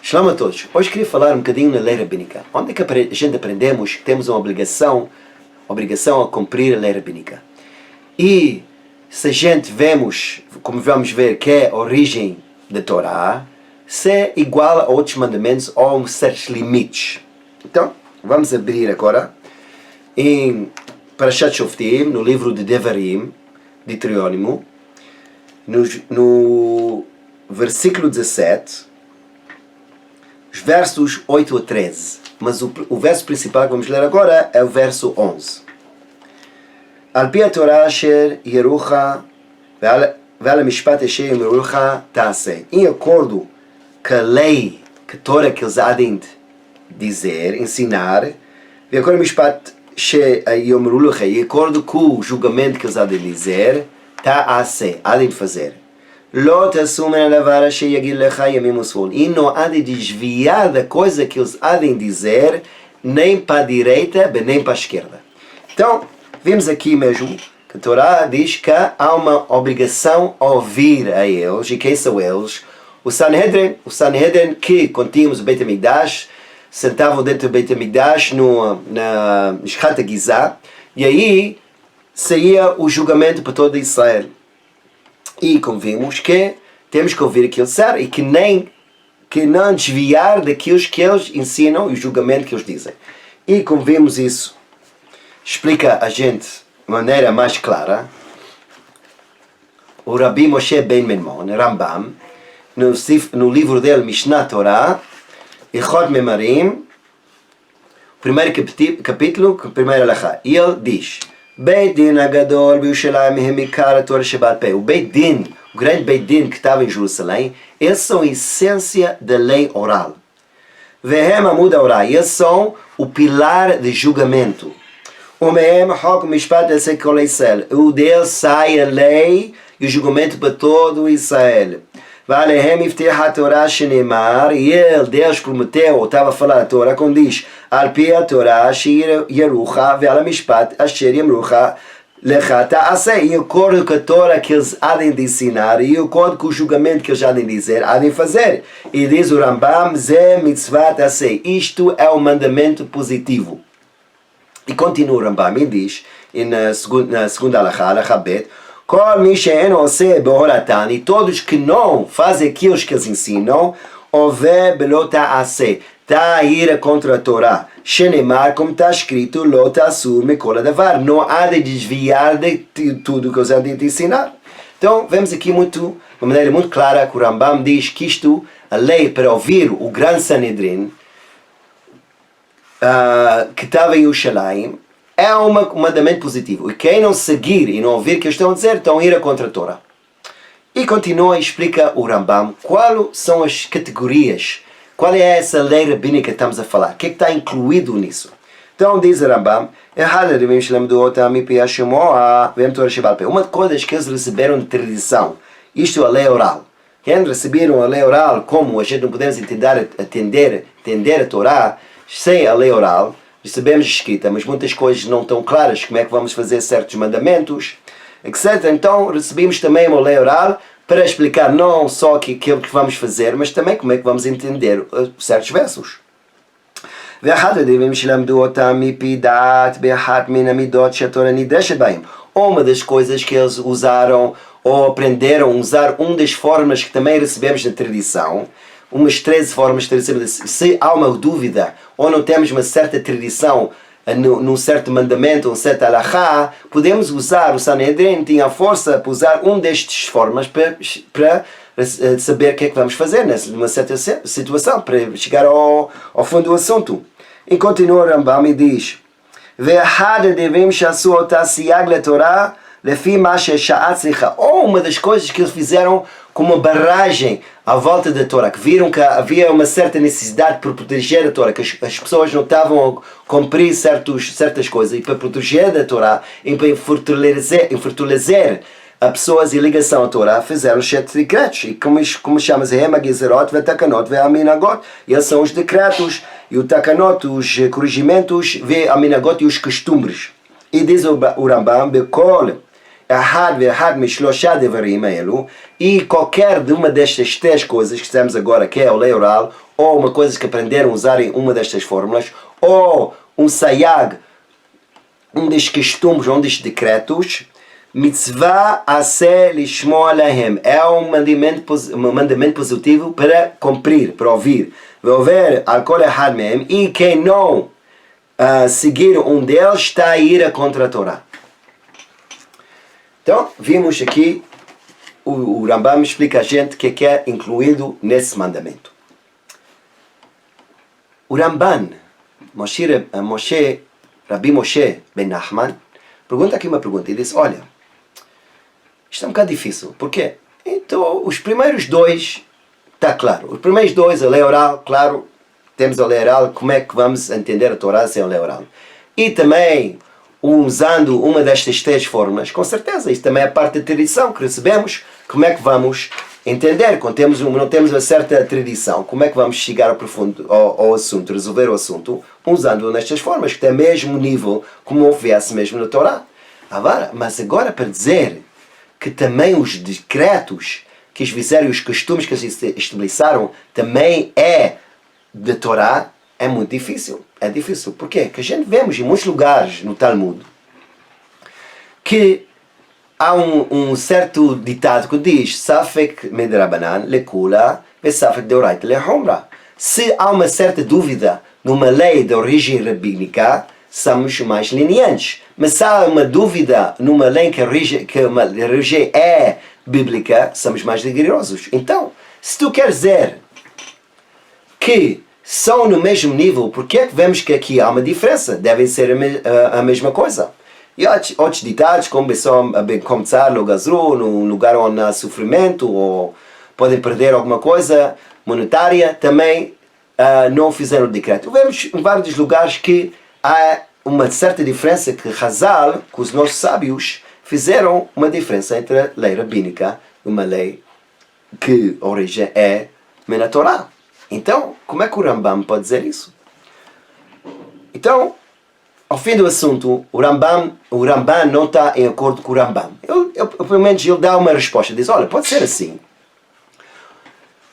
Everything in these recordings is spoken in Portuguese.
Shalom a todos. Hoje queria falar um bocadinho na lei rabínica. Onde é que a gente aprendemos que temos uma obrigação a cumprir a lei rabínica? E se a gente vemos, como vamos ver, que é a origem da Torá, se é igual a outros mandamentos ou certos limites. Então, vamos abrir agora em Parashat Shoftim, no livro de Devarim, Deuteronômio, no versículo 17, os versos 8 a 13. Mas o verso principal que vamos ler agora é o verso 11. Al-pi a-Torah asher yerucha ve'al mishpat asher yerucha ta'aseh. Em acordo com a lei, que a Torá que eles hadem de dizer, ensinar, de acordo com o mishpat asher yerucha, de acordo com o julgamento que eles hadem de dizer, ta'aseh, hadem de fazer. E não há de desviar da coisa que eles há de dizer, nem para a direita, nem para a esquerda. Então, vemos aqui mesmo que a Torá diz que há uma obrigação a ouvir a eles. E quem são eles? O Sanhedrin que, quando tínhamos o Beit HaMikdash, sentavam dentro do Beit HaMikdash na Mishkat HaGizah, e aí saía o julgamento para todo Israel. E como vimos que temos que ouvir aquilo certo e que não desviar daquilo que eles ensinam e o julgamento que eles dizem. E como vimos isso, explica a gente de maneira mais clara, o Rabbi Moshe Ben Maimon, Rambam, no livro dele Mishnah Torah, Ilchot Memarim, primeiro capítulo, primeira alahá, ele diz: Beit Din Agadol B'Yushalayim Hem Ikar HaTorah Sheba'al Peh. O Beit Din, o grande Beit Din que estava em Jerusalém, eles são a essência da lei oral. Vehem Amud HaOrah, eles são o pilar de julgamento. Umehem Hok Mishpat Esei Kol Israel, o deles sai a lei e o julgamento para todo Israel. Valehem Ifteh HaTorah Shenemar, e ele, Deus prometeu, ou estava a falar a Torá, quando diz Al-pi a-Torah asher yerucha ve'al mishpat asher yemrucha lecha ta'aseh. E o acordo com a Torá que eles hadem de ensinar e o acordo com o julgamento que eles hadem de dizer, hadem de fazer. E diz o Rambam, Ze mitzvah ta'aseh, isto é um mandamento positivo. E continua o Rambam e diz, na segunda alahá bet, Kol mi she'en oseh be'oratan, e todos que não fazem aquilo que eles ensinam, ove belo ta'aseh, está a ir contra a Torá. Shenemar, como está escrito, lo ta'asur mekol hadavar, não há de desviar de tudo que eles há de ensinar. Então, vemos aqui de uma maneira muito clara que o Rambam diz que isto, a lei para ouvir o grande Sanhedrin, que estava em Yerushalayim, é um mandamento positivo. E quem não seguir e não ouvir o que eles estão a dizer, estão a ir contra a Torá. E continua e explica o Rambam quais são as categorias. Qual é essa lei rabínica que estamos a falar? O que é que está incluído nisso? Então diz o Rambam, uma das coisas que eles receberam de tradição, isto é a lei oral. Quem receberam a lei oral, como a gente não podemos entender a Torá sem a lei oral, recebemos escrita, mas muitas coisas não estão claras, como é que vamos fazer certos mandamentos, etc. Então recebemos também uma lei oral, para explicar não só aquilo que vamos fazer, mas também como é que vamos entender certos versos. Uma das coisas que eles usaram ou aprenderam a usar, uma das formas que também recebemos na tradição, umas 13 formas que recebemos, se há uma dúvida ou não temos uma certa tradição num certo mandamento, um certo alahá, podemos usar, o Sanhedrin tinha a força para usar destas formas para saber o que é que vamos fazer numa certa situação, para chegar ao fundo do assunto. E continua o Rambam e diz, ou uma das coisas que eles fizeram como uma barragem à volta da Torá, que viram que havia uma certa necessidade por proteger a Torá, que as pessoas não estavam a cumprir certas coisas, e para proteger da Torá, e para fortalecer a pessoas em ligação à Torá, fizeram os 7 decretos, e como chama-se, Hemagizerot, Vetakanot, Ve'aminagot, e esses são os decretos, e o Takanot, os corrigimentos, Ve'aminagot e os costumes. E diz o Rambam, Bekol, e qualquer de uma destas 3 coisas que temos agora, que é a lei oral, ou uma coisa que aprenderam a usarem uma destas fórmulas, ou um sayag, um destes costumes, um destes decretos, mitzvah aseh lishmo lahem, é um mandamento positivo para cumprir, para ouvir. Ve'over al kol echad mehem, e quem não seguir um deles está a ir contra a Torá. Então, vimos aqui, o Rambam explica a gente o que é incluído nesse mandamento. O Ramban, Rabbi Moshe Ben Nachman, pergunta aqui uma pergunta. Ele diz, olha, isto é um bocado difícil. Por quê? Então, os primeiros dois, está claro. Os primeiros dois, a lei oral, claro, temos a lei oral, como é que vamos entender a Torá sem a lei oral? E também, usando uma destas três fórmulas, com certeza, isso também é parte da tradição que recebemos. Como é que vamos entender? Quando não temos uma certa tradição, como é que vamos chegar ao profundo, ao assunto, resolver o assunto, usando nestas formas, que tem o mesmo nível como houvesse mesmo na Torá. Mas agora para dizer que também os decretos que eles fizeram e os costumes que eles estabeleceram também é da Torá, é muito difícil. É difícil. Porquê? Porque a gente vemos em muitos lugares no Talmud que há um certo ditado que diz Safek medrabanan lekula ve Safek deoraita lehomra. Se há uma certa dúvida numa lei de origem rabínica, somos mais lenientes. Mas se há uma dúvida numa lei que a origem é bíblica, somos mais rigorosos. Então, se tu queres dizer que são no mesmo nível, porque é que vemos que aqui há uma diferença? Devem ser a mesma coisa. E outros ditados, como começar no gazru, num lugar onde há sofrimento, ou podem perder alguma coisa monetária, também não fizeram o decreto. Vemos em vários lugares que há uma certa diferença que Hazal, que os nossos sábios, fizeram uma diferença entre a lei rabínica e uma lei que a origem é na Torá. Então, como é que o Rambam pode dizer isso? Então, ao fim do assunto, o Rambam não está em acordo com o Rambam. Pelo menos ele dá uma resposta, diz, olha, pode ser assim.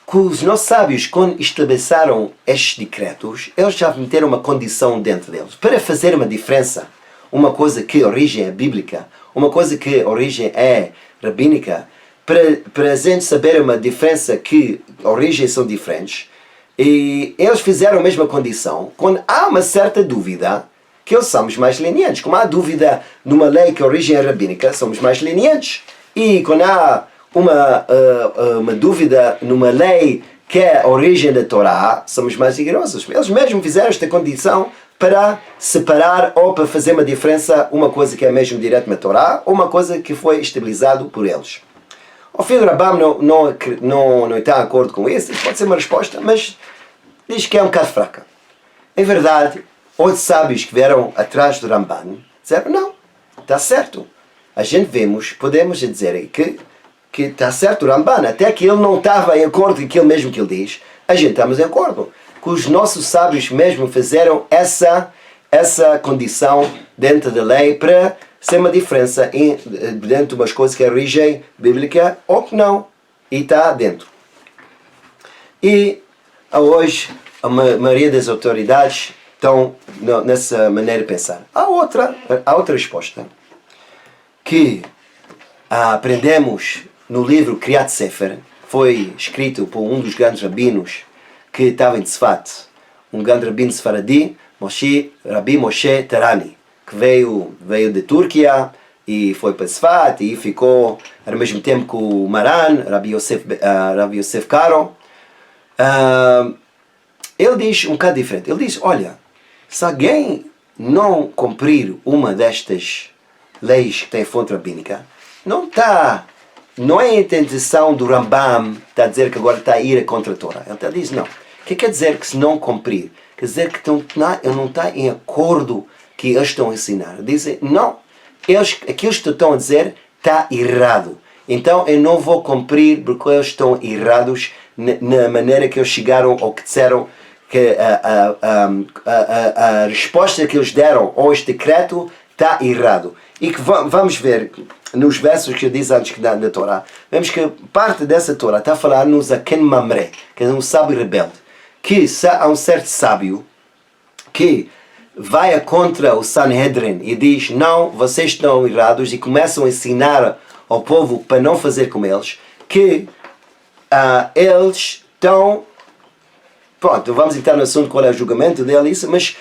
Que os nossos sábios, quando estabeleceram estes decretos, eles já meteram uma condição dentro deles. Para fazer uma diferença, uma coisa que a origem é bíblica, uma coisa que a origem é rabínica, para a gente saber uma diferença que origens são diferentes, e eles fizeram a mesma condição, quando há uma certa dúvida, que eles somos mais lenientes. Como há dúvida numa lei que a origem é rabínica, somos mais lenientes. E quando há uma dúvida numa lei que é a origem da Torá, somos mais rigorosos. Eles mesmos fizeram esta condição para separar ou para fazer uma diferença, uma coisa que é mesmo direto na Torá, ou uma coisa que foi estabilizado por eles. O filho do Rambam não está de acordo com isso, pode ser uma resposta, mas diz que é um bocado fraca. Em verdade, outros sábios que vieram atrás do Rambam disseram, não, está certo. A gente podemos dizer que está certo o Rambam, até que ele não estava em acordo com aquilo mesmo que ele diz, a gente estamos em acordo. Que os nossos sábios mesmo fizeram essa condição dentro da lei para ser uma diferença dentro de umas coisas que é origem bíblica ou que não, e está dentro. E hoje a maioria das autoridades estão nessa maneira de pensar. Há outra resposta que aprendemos no livro Kriyat Sefer, foi escrito por um dos grandes rabinos que estava em Tzfat, um grande rabino sefaradi, Rabbi Moshe Tarani, que veio de Turquia e foi para Tzfat e ficou ao mesmo tempo com o Maran, Rabbi Yosef Karo. Ele diz um bocado diferente. Ele diz, olha, se alguém não cumprir uma destas leis que tem fonte rabínica, não é a intenção do Rambam está a dizer que agora está a ir contra a Torá. Ele está a dizer, não. O que quer dizer que se não cumprir? Quer dizer que ele não está em acordo que eles estão a ensinar. Dizem, não. Aquilo que estão a dizer está errado. Então eu não vou cumprir porque eles estão errados na maneira que eles chegaram ou que disseram que a resposta que eles deram ao este decreto está errado. E que vamos ver nos versos que diz antes que da Torá, vemos que parte dessa Torá está a falar no Zaken Mamre, que é um sábio rebelde, que há um certo sábio que vai contra o Sanhedrin e diz, não, vocês estão errados, e começam a ensinar ao povo para não fazer como eles, que eles estão... Pronto, vamos entrar no assunto qual é o julgamento dele, mas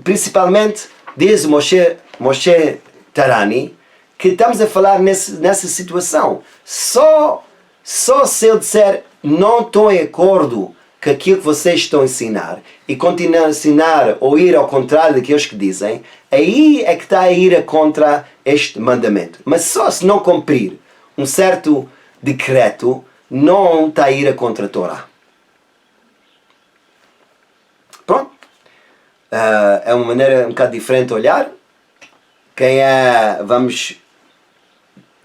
principalmente diz Moshe Tarani que estamos a falar nessa situação. Só se ele disser não estou em acordo com aquilo que vocês estão a ensinar e continuar a ensinar ou ir ao contrário daqueles que dizem, aí é que está a ir contra este mandamento. Mas só se não cumprir um certo decreto, não está a ir contra a Torá. Pronto. É uma maneira um bocado diferente de olhar.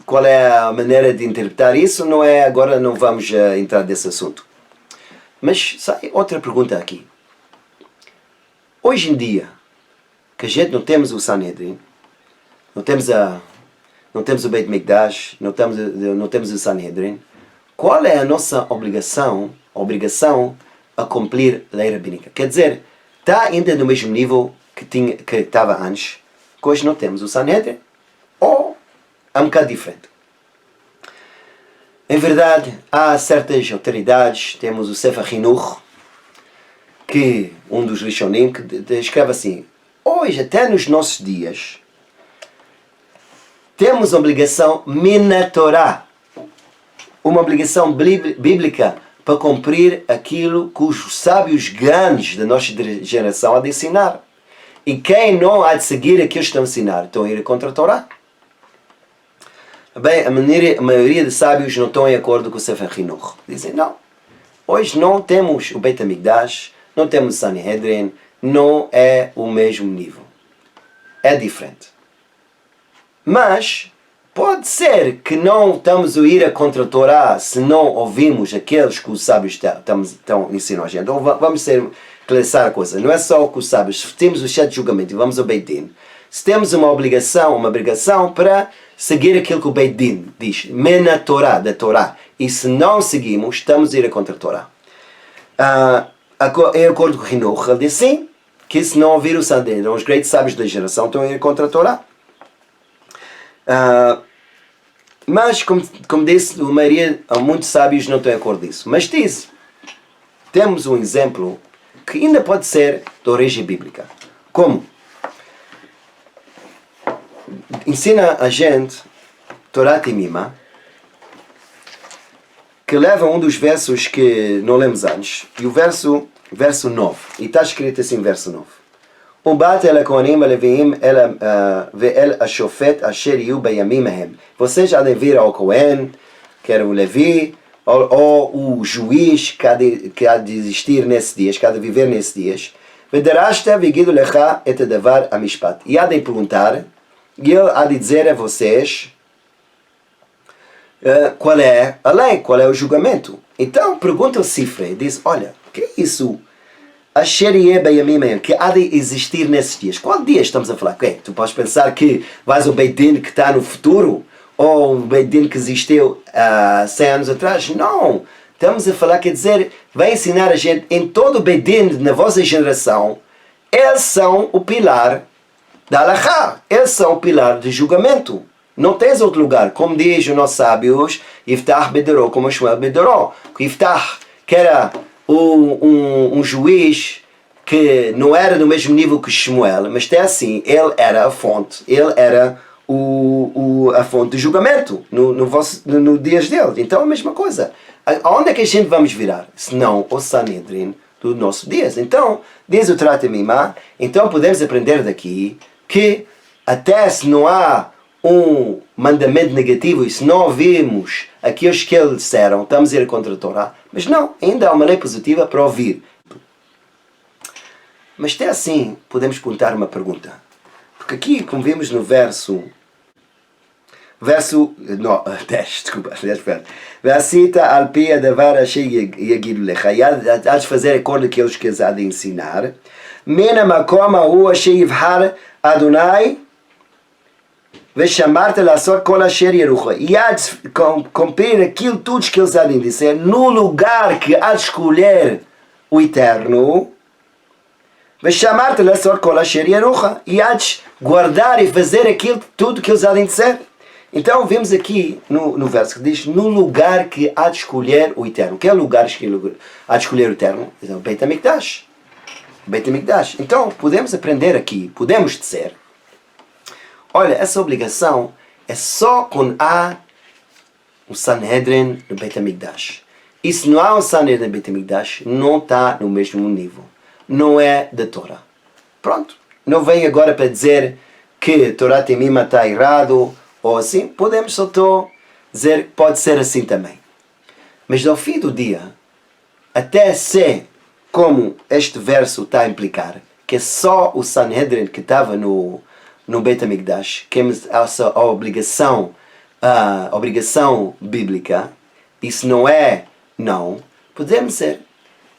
Qual é a maneira de interpretar isso? Agora não vamos entrar nesse assunto. Mas sai outra pergunta aqui. Hoje em dia, que a gente não temos o Sanhedrin, não temos o Beit Mikdash, não temos o Sanhedrin, qual é a nossa obrigação a cumprir a lei rabínica? Quer dizer, está ainda no mesmo nível que estava antes, que hoje não temos o Sanhedrin, ou é um bocado diferente? Em verdade, há certas autoridades, temos o Sefer Chinuch, que um dos Rishonim, que escreve assim, hoje, até nos nossos dias, temos a obrigação mina Torá, uma obrigação bíblica para cumprir aquilo que os sábios grandes da nossa geração há de ensinar. E quem não há de seguir aquilo que estão a ensinar, estão a ir contra a Torá. Bem, a maioria de sábios não estão em acordo com o Sefer Chinuch. Dizem, não, hoje não temos o Beit HaMikdash, não temos o Sanhedrin, não é o mesmo nível. É diferente. Mas pode ser que não estamos a ir contra a Torá se não ouvimos aqueles que os sábios estão ensinando a gente. Então vamos esclarecer a coisa. Não é só que os sábios, se temos o sete julgamento e vamos ao Beit Din, se temos uma obrigação para seguir aquilo que o Beit Din diz, mena Torá, da Torá, e se não seguimos, estamos a ir contra a Torá. Em acordo com o Chinuch, ele diz sim, que se não ouvir o Sanhedrin, os grandes sábios da geração estão a ir contra a Torá. Mas, como disse, a maioria, muitos sábios não estão de acordo disso. Mas diz, temos um exemplo que ainda pode ser de origem bíblica. Como? Ensina a gente, Torá Timima, que leva um dos versos que não lemos antes, e o verso 9, e está escrito assim, verso 9. ובאת אל הכהנים הלוויים ואל השופט אשר יהיו בימים ההם. Vocês há de vir ao Cohen, que era o Levi, ou o juiz que há de existir nesses dias, que há de viver nesses dias. ודרשת והגידו לך את הדבר המשפט. E há de perguntar, e ele há de dizer a vocês qual é a lei, qual é o julgamento. Então pergunta o Sifre e diz, olha, o que é isso? Que há de existir nesses dias. Qual dia estamos a falar? Okay, tu podes pensar que vais ao Beit Din que está no futuro, ou o Beit Din que existiu há 100 anos atrás. Não! Estamos a falar, quer dizer, vai ensinar a gente, em todo o Beit Din, na vossa geração, eles são o pilar da Halachá, eles são o pilar do julgamento. Não tens outro lugar. Como diz os nossos sábios, Yiftach Bedoró, como Shmuel Bedoró. Yiftach, que era um juiz que não era do mesmo nível que Shmuel, mas até assim, ele era a fonte, ele era a fonte do julgamento no dias dele. Então é a mesma coisa. Aonde é que a gente vamos virar? Se não o Sanhedrin dos nossos dias. Então, diz o Torá Timimá, então podemos aprender daqui que até se não há um mandamento negativo e se não ouvimos aqueles que eles disseram, estamos a ir contra a Torá. Mas não, ainda há uma lei positiva para ouvir. Mas até assim, podemos perguntar uma pergunta. Porque aqui, como vimos no verso 10, desculpa, 10 versos. V'asita al pi adavar asher yagidu lecha. E há de fazer acordo com aqueles que eles há de ensinar. Min hamakom hahu asher yivhar Adonai ושמרת לעשות כל אשר יורוך. E há de cumprir aquilo tudo que eles há de dizer no lugar que há de escolher o Eterno, ושמרת לעשות כל אשר יורוך, e hás guardar e fazer aquilo tudo que eles há de dizer. Então vemos aqui no verso que diz, no lugar que há de escolher o Eterno. Que é o lugar que há de escolher o Eterno? É o Beit HaMikdash. Beit HaMikdash. Então podemos aprender aqui, podemos dizer, olha, essa obrigação é só quando há um Sanhedrin no Beit HaMikdash. E se não há um Sanhedrin no Beit HaMikdash, não está no mesmo nível. Não é da Torá. Pronto. Não vem agora para dizer que a Torá Temima está errado ou assim. Podemos só dizer que pode ser assim também. Mas ao fim do dia, até ser como este verso está a implicar, que é só o Sanhedrin que estava no Beit HaMikdash, que é a obrigação bíblica, isso não é não, podemos ser,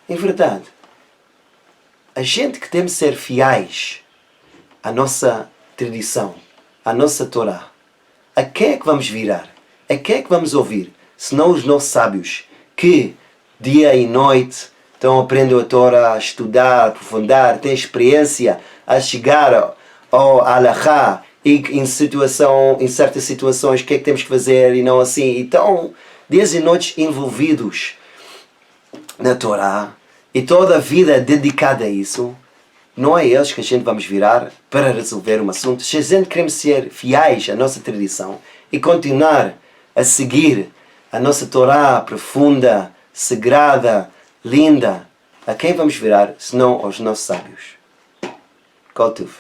em verdade, a gente que temos de ser fiéis à nossa tradição, à nossa Torá, a quem é que vamos virar? A quem é que vamos ouvir? Senão os nossos sábios, que dia e noite estão aprendendo a Torá, a estudar, a aprofundar, têm experiência a chegar ao Halachá e em certas situações o que é que temos que fazer e não assim. Então, dias e noites envolvidos na Torá e toda a vida dedicada a isso, não é eles que a gente vamos virar para resolver um assunto. Se a gente queremos ser fiéis à nossa tradição e continuar a seguir a nossa Torá profunda, sagrada, linda, a quem vamos virar, senão aos nossos sábios? Kol Tuv.